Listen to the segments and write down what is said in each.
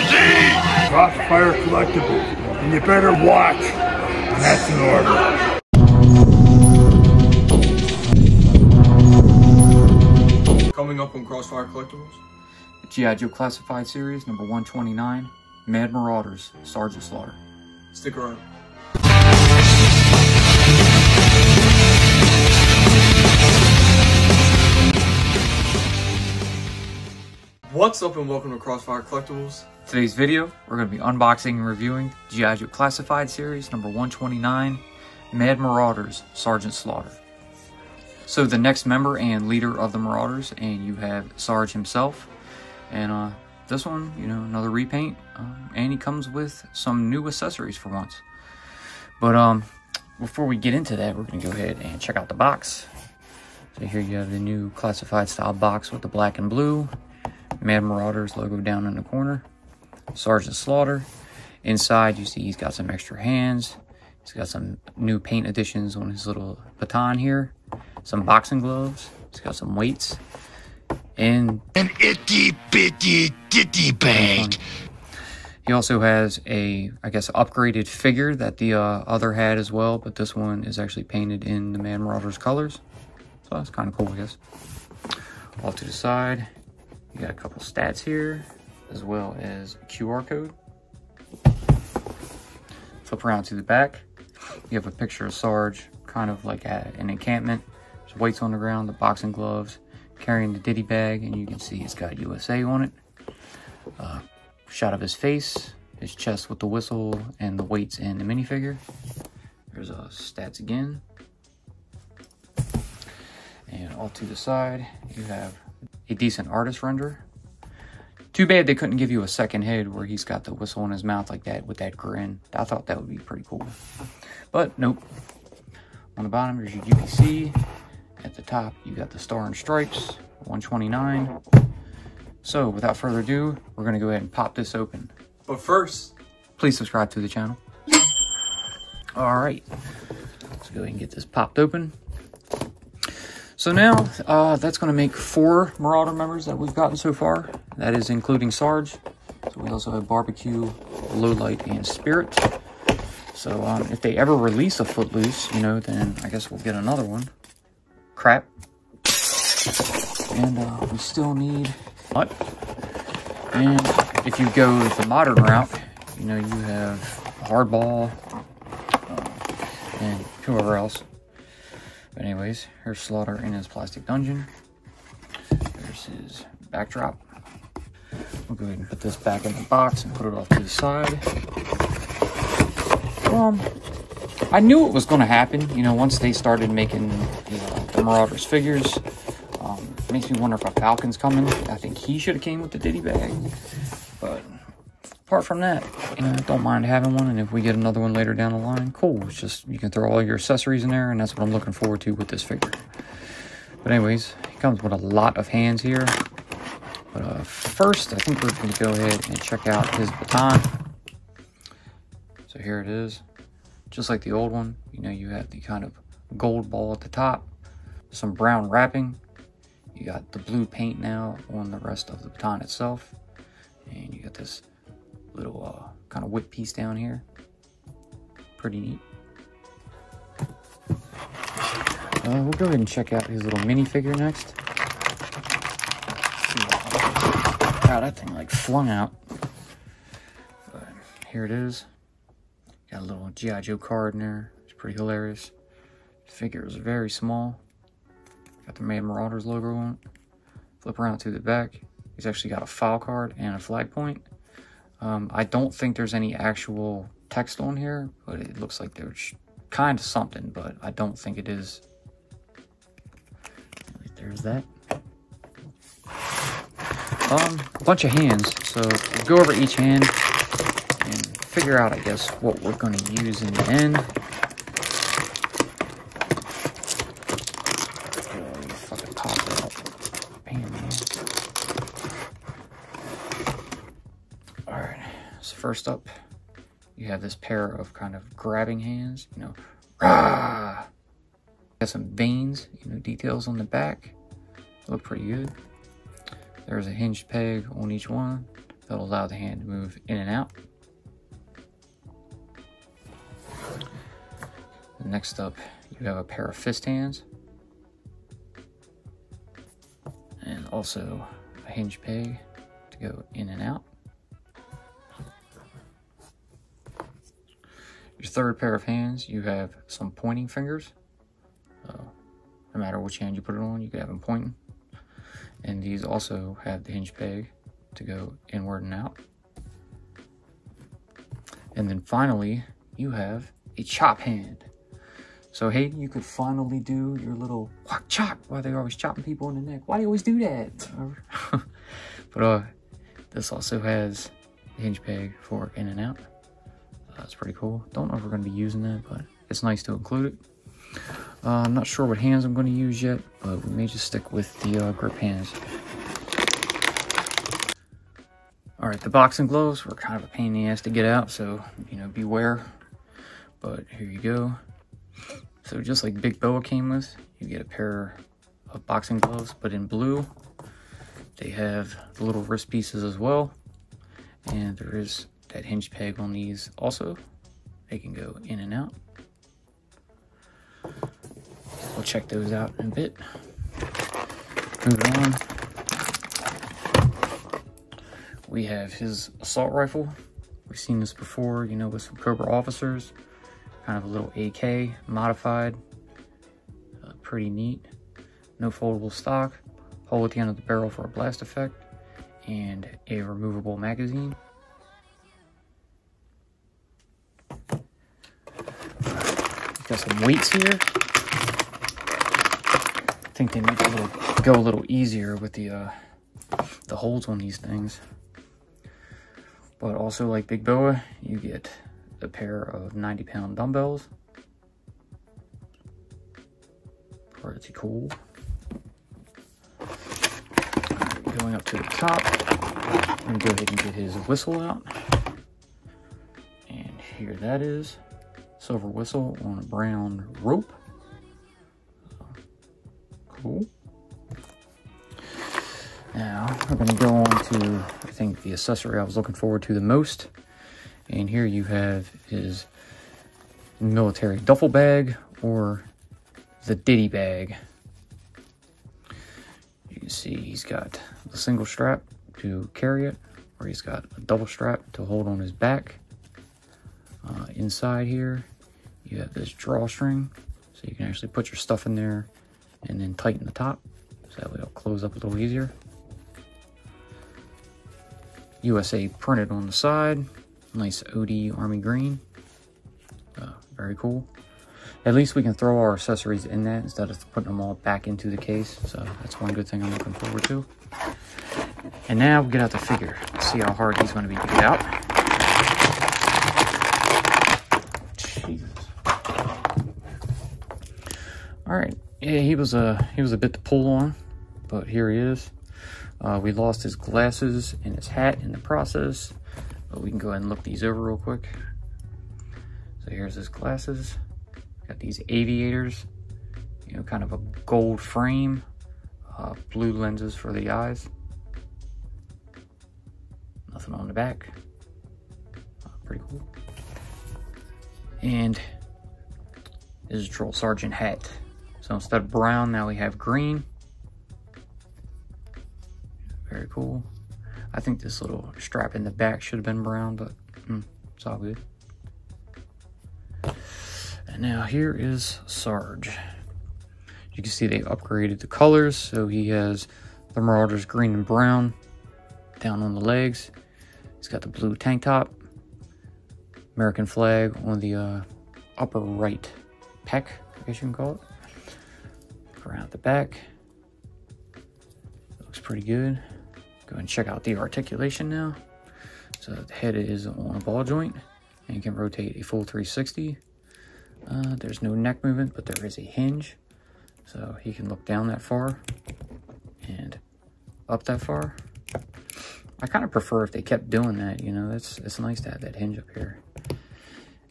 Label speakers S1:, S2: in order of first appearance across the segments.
S1: Z! Crossfire Collectibles, and you better watch. And that's an order.
S2: Coming up on Crossfire Collectibles,
S3: G.I. Joe Classified Series number 129, Mad Marauders, Sergeant Slaughter.
S2: Stick around. What's up and welcome to Crossfire Collectibles.
S3: Today's video, we're going to be unboxing and reviewing G.I. Joe Classified Series number 129, Mad Marauders, Sergeant Slaughter. So the next member and leader of the Marauders, and you have Sarge himself, and this one, you know, another repaint, and he comes with some new accessories for once. But before we get into that, we're going to go ahead and check out the box. So here you have the new classified style box with the black and blue, Mad Marauders logo down in the corner, Sergeant Slaughter. Inside you see he's got some extra hands, he's got some new paint additions on his little baton here, some boxing gloves, he's got some weights, and
S1: an itty bitty ditty bag.
S3: He also has a, I guess, upgraded figure that the other had as well, but this one is actually painted in the Mad Marauders colors. So that's kind of cool, I guess. Off to the side, you got a couple stats here, as well as a QR code. Flip around to the back, you have a picture of Sarge, kind of like at an encampment. There's weights on the ground, the boxing gloves, carrying the ditty bag, and you can see it's got USA on it. Shot of his face, his chest with the whistle, and the weights and the minifigure. There's stats again. And all to the side, you have a decent artist render. Too bad they couldn't give you a second head where he's got the whistle in his mouth like that with that grin. I thought that would be pretty cool. But nope. On the bottom, there's your UPC. At the top, you got the Star and Stripes, 129. So, without further ado, we're going to go ahead and pop this open.
S2: But first,
S3: please subscribe to the channel. Alright, let's go ahead and get this popped open. So now, that's going to make 4 Marauder members that we've gotten so far. That is including Sarge. So we also have Barbecue, Lowlight, and Spirit. So if they ever release a Footloose, you know, then I guess we'll get another one. Crap. And we still need Mutt. And if you go the modern route, you know, you have Hardball and whoever else. But anyways, here's Slaughter in his plastic dungeon. There's his backdrop. We'll go ahead and put this back in the box and put it off to the side. I knew it was going to happen, you know, once they started making the Marauders figures. Makes me wonder if a Falcon's coming. I think he should have came with the ditty bag. But apart from that, you know, I don't mind having one. And if we get another one later down the line, cool. It's just, you can throw all your accessories in there, and that's what I'm looking forward to with this figure. But anyways, he comes with a lot of hands here. But first, I think we're going to go ahead and check out his baton. So here it is. Just like the old one, you know, you have the kind of gold ball at the top, some brown wrapping. You got the blue paint now on the rest of the baton itself. And you got this little kind of whip piece down here. Pretty neat. We'll go ahead and check out his little minifigure next. Wow, that thing like flung out. But here it is. Got a little G.I. Joe card in there. It's pretty hilarious. The figure is very small. Got the Mad Marauders logo on it. Flip around to the back. He's actually got a file card and a flag point. I don't think there's any actual text on here, but it looks like there's kind of something, but I don't think it is. There's that. A bunch of hands. So we'll go over each hand and figure out, I guess, what we're going to use in the end. First up, you have this pair of kind of grabbing hands, you know, rah! Got some veins, you know, details on the back, look pretty good. There's a hinged peg on each one. that'll allow the hand to move in and out. Next up, you have a pair of fist hands, and also a hinge peg to go in and out. Your third pair of hands, you have some pointing fingers. No matter which hand you put it on, you can have them pointing. And these also have the hinge peg to go inward and out. And then finally, you have a chop hand. So Hayden, you could finally do your little whack chop. Why they're always chopping people in the neck? Why do you always do that? But this also has the hinge peg for in and out. That's pretty cool. Don't know if we're going to be using that, but it's nice to include it. I'm not sure what hands I'm going to use yet, but we may just stick with the grip hands. All right, the boxing gloves were kind of a pain in the ass to get out, so, you know, beware. But here you go. So just like Big Boa came with, you get a pair of boxing gloves, but in blue. They have the little wrist pieces as well. And there is that hinge peg on these also. They can go in and out. We'll check those out in a bit. Moving on. We have his assault rifle. We've seen this before, you know, with some Cobra officers. Kind of a little AK modified. Pretty neat. No foldable stock. Hole at the end of the barrel for a blast effect. And a removable magazine. Got some weights here. I think they make it go a little easier with the holes on these things. But also, like Big Boa, you get a pair of 90-pound dumbbells. Pretty cool. Right, going up to the top, I'm gonna go ahead and get his whistle out. And here that is. Silver whistle on a brown rope. Cool. Now, we're going to go on to, I think, the accessory I was looking forward to the most. And here you have his military duffel bag, or the ditty bag. You can see he's got the single strap to carry it, or he's got a double strap to hold on his back. Inside here, you have this drawstring, so you can actually put your stuff in there and then tighten the top, so that way it'll close up a little easier. USA printed on the side, nice OD Army green, very cool. At least we can throw our accessories in that instead of putting them all back into the case, so that's one good thing I'm looking forward to. And now we get out the figure. Let's see how hard he's going to be to get out. All right, yeah, he was a bit to pull on, but here he is. We lost his glasses and his hat in the process, but we can go ahead and look these over real quick. So here's his glasses. Got these aviators, you know, kind of a gold frame, blue lenses for the eyes. Nothing on the back. Pretty cool. And his drill sergeant hat. So instead of brown, now we have green. Very cool. I think this little strap in the back should have been brown, but it's all good. And now here is Sarge. You can see they upgraded the colors, so he has the Marauders green and brown down on the legs. He's got the blue tank top, American flag on the upper right pec, I guess you can call it. Around the back, looks pretty good. Go ahead and check out the articulation now. So the head is on a ball joint, and you can rotate a full 360. There's no neck movement, but there is a hinge, so he can look down that far and up that far. I kind of prefer if they kept doing that, you know. It's nice to have that hinge up here.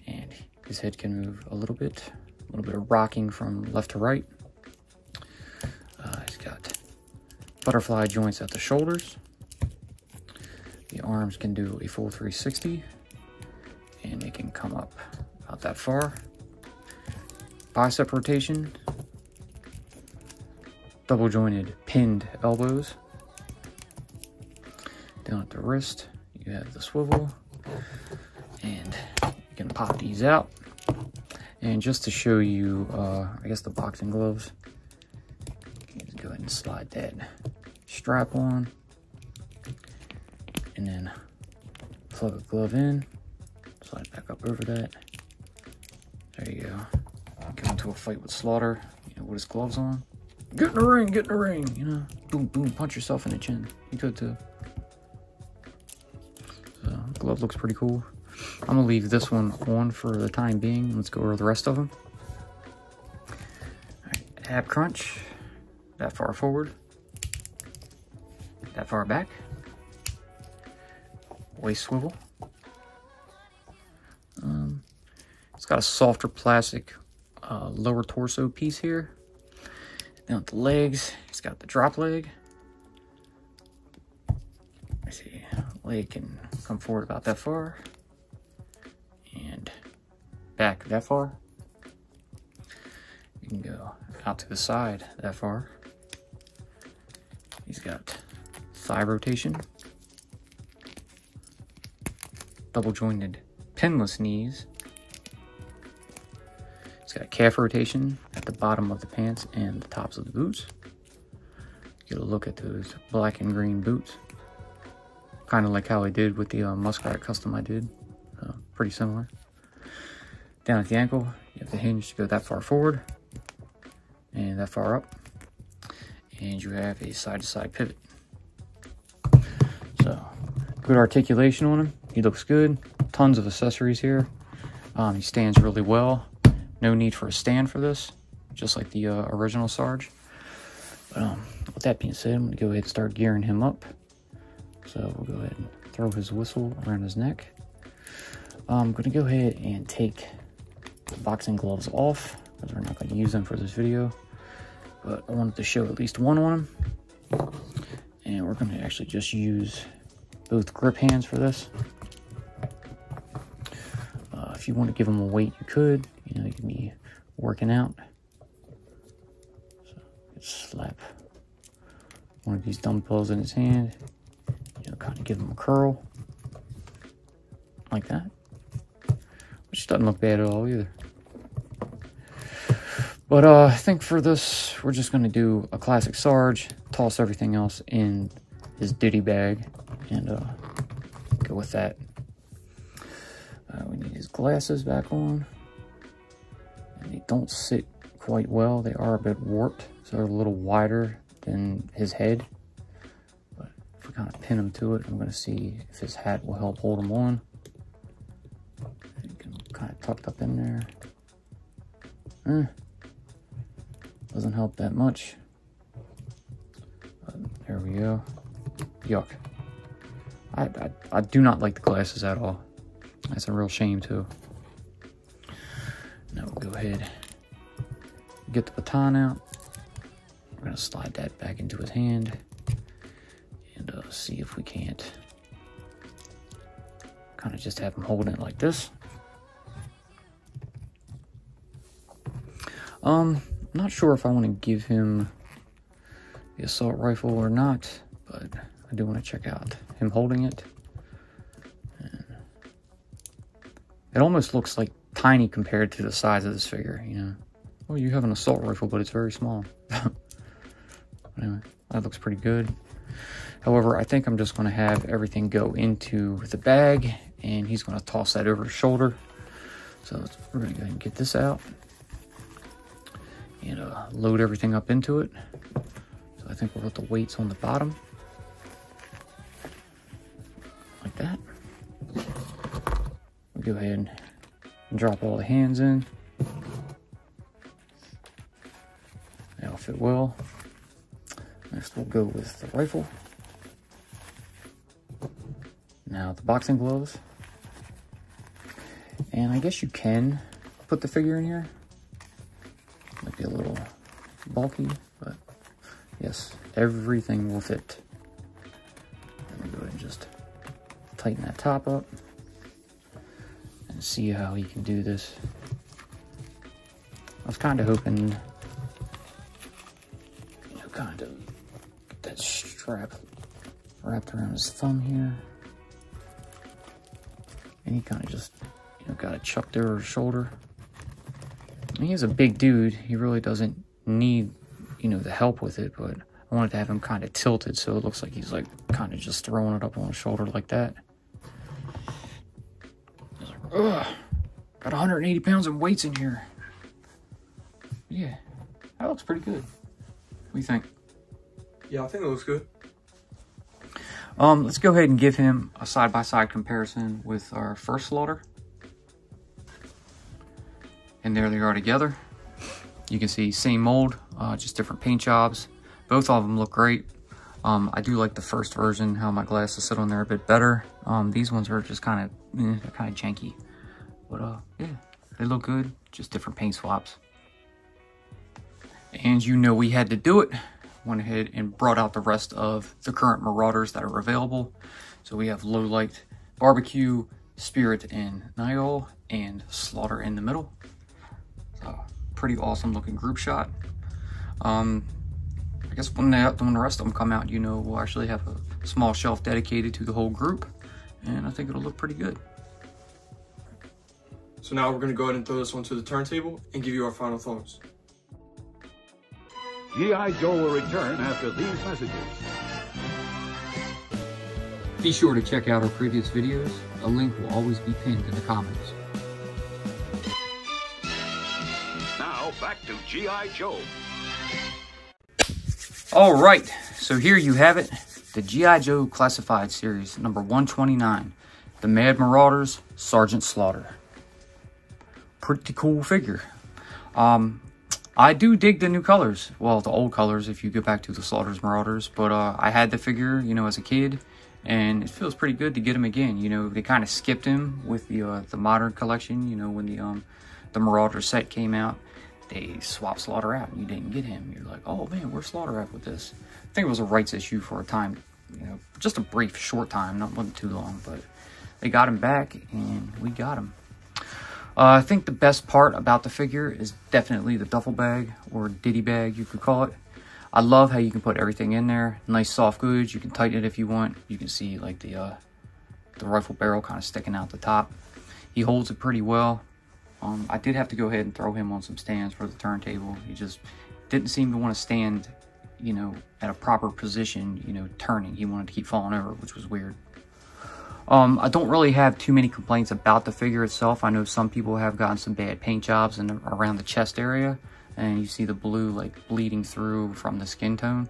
S3: And his head can move a little bit of rocking from left to right. He's got butterfly joints at the shoulders. The arms can do a full 360, and they can come up about that far. Bicep rotation, double jointed pinned elbows. Down at the wrist, you have the swivel, and you can pop these out. And just to show you, I guess the boxing gloves, just go ahead and slide that strap on, and then plug a glove in, slide it back up over that. There you go. Go into a fight with Slaughter, you know, with his gloves on. Get in the ring, get in the ring, you know. Boom, boom, punch yourself in the chin. You could too. So, the glove looks pretty cool. I'm gonna leave this one on for the time being. Let's go over the rest of them. Alright, ab crunch. That far forward. That far back. Waist swivel. It's got a softer plastic lower torso piece here. Down at the legs, it's got the drop leg. I see, leg can come forward about that far. And back that far. You can go out to the side that far. He's got thigh rotation. Double jointed pinless knees. It's got calf rotation at the bottom of the pants and the tops of the boots. Get a look at those black and green boots. Kind of like how I did with the Muskrat custom I did. Pretty similar. Down at the ankle, you have the hinge to go that far forward and that far up. And you have a side-to-side pivot. So, good articulation on him. He looks good. Tons of accessories here. He stands really well. No need for a stand for this, just like the original Sarge. But with that being said, I'm going to go ahead and start gearing him up. So we'll go ahead and throw his whistle around his neck. I'm going to go ahead and take the boxing gloves off, because we're not going to use them for this video. But I wanted to show at least one on him. And we're going to actually just use both grip hands for this. If you want to give him a weight, you could. You know, you can be working out. So, slap one of these dumbbells in his hand. You know, kind of give him a curl. Like that. Which doesn't look bad at all either. But I think for this, we're just going to do a classic Sarge. Toss everything else in his ditty bag. And go with that. We need his glasses back on. And they don't sit quite well. They are a bit warped, so they're a little wider than his head. But if we kind of pin him to it, I'm going to see if his hat will help hold him on. You can kind of tucked up in there. Doesn't help that much. But there we go. Yuck. I do not like the glasses at all. That's a real shame too. Now we'll go ahead, get the baton out. We're gonna slide that back into his hand and see if we can't kind of just have him holding it like this. Not sure if I want to give him the assault rifle or not, but I do want to check out him holding it. It almost looks like tiny compared to the size of this figure, you know. Well, you have an assault rifle, but it's very small. Anyway, that looks pretty good. However, I think I'm just going to have everything go into the bag, and he's going to toss that over his shoulder. So we're going to go ahead and get this out and load everything up into it. So I think we'll put the weights on the bottom. Like that. We'll go ahead and drop all the hands in. That'll fit well. Next we'll go with the rifle. Now the boxing gloves. And I guess you can put the figure in here. Might be a little bulky, but yes, everything will fit. Let me go ahead and just tighten that top up and see how he can do this. I was kind of hoping, you know, kind of get that strap wrapped around his thumb here. And he kind of just, you know, got it chucked over his shoulder. And he's a big dude. He really doesn't need, you know, the help with it, but I wanted to have him kind of tilted so it looks like he's like kind of just throwing it up on his shoulder like that. I was like, ugh, got 180 pounds in weights in here. Yeah, that looks pretty good. What do you think?
S2: Yeah, I think it looks good.
S3: Let's go ahead and give him a side-by-side comparison with our first slaughter. And there they are together. You can see same mold, just different paint jobs. Both of them look great. I do like the first version, how my glasses sit on there a bit better. These ones are just kind of, they're kind of janky. But yeah, they look good, just different paint swaps. And you know we had to do it. Went ahead and brought out the rest of the current Marauders that are available. So we have Low Light, Barbecue, Spirit, and Niall, and Slaughter in the middle. So pretty awesome looking group shot. I guess when the rest of them come out, you know, we'll actually have a small shelf dedicated to the whole group, and I think it'll look pretty good.
S2: So now we're going to go ahead and throw this onto the turntable and give you our final thoughts.
S4: G.I. Joe will return after these messages.
S3: Be sure to check out our previous videos. A link will always be pinned in the comments.
S4: Now back to G.I. Joe.
S3: All right, so here you have it. The G.I. Joe Classified Series, number 129. The Mad Marauders, Sergeant Slaughter. Pretty cool figure. I do dig the new colors. Well, the old colors if you go back to the Slaughter's Marauders. But I had the figure, you know, as a kid. And it feels pretty good to get him again. You know, they kind of skipped him with the modern collection. You know, when the Marauder set came out. They swapped Slaughter out and you didn't get him. You're like, oh man, where's Slaughter at with this? I think it was a rights issue for a time. You know, just a brief, short time. Wasn't too long. But they got him back and we got him. I think the best part about the figure is definitely the duffel bag, or ditty bag you could call it. I love how you can put everything in there. Nice soft goods. You can tighten it if you want. You can see like the rifle barrel kind of sticking out the top. He holds it pretty well. I did have to go ahead and throw him on some stands for the turntable. He just didn't seem to want to stand, you know, at a proper position, you know, turning. He wanted to keep falling over, which was weird. I don't really have too many complaints about the figure itself. I know some people have gotten some bad paint jobs around the chest area, and you see the blue like bleeding through from the skin tone.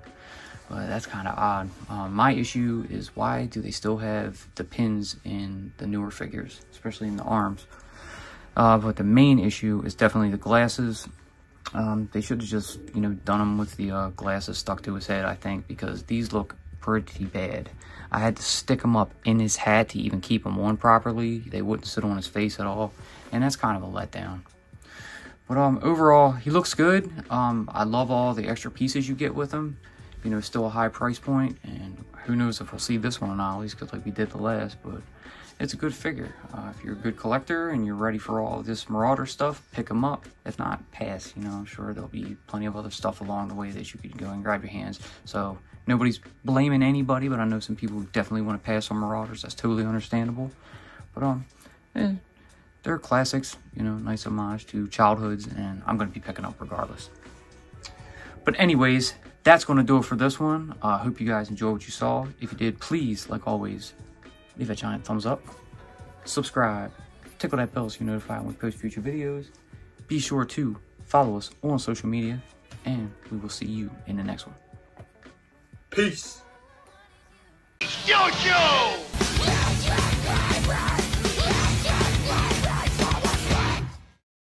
S3: But that's kind of odd. My issue is, why do they still have the pins in the newer figures, especially in the arms? But the main issue is definitely the glasses. They should have just, you know, done them with the glasses stuck to his head, I think, because these look pretty bad. I had to stick them up in his hat to even keep them on properly. They wouldn't sit on his face at all, and that's kind of a letdown. But overall, he looks good. I love all the extra pieces you get with him. You know, still a high price point, and who knows if we'll see this one on Ollie's, because like we did the last, but it's a good figure. If you're a good collector and you're ready for all this Marauder stuff, pick them up. If not, pass. You know, I'm sure there'll be plenty of other stuff along the way that you could go and grab your hands. So nobody's blaming anybody, but I know some people who definitely want to pass on Marauders. That's totally understandable. But they're classics. You know, nice homage to childhoods, and I'm going to be picking up regardless. But anyways, that's going to do it for this one. I hope you guys enjoyed what you saw. If you did, please, like always, leave a giant thumbs up, subscribe, tickle that bell so you're notified when we post future videos. Be sure to follow us on social media, and we will see you in the next one.
S2: Peace.
S4: Jojo!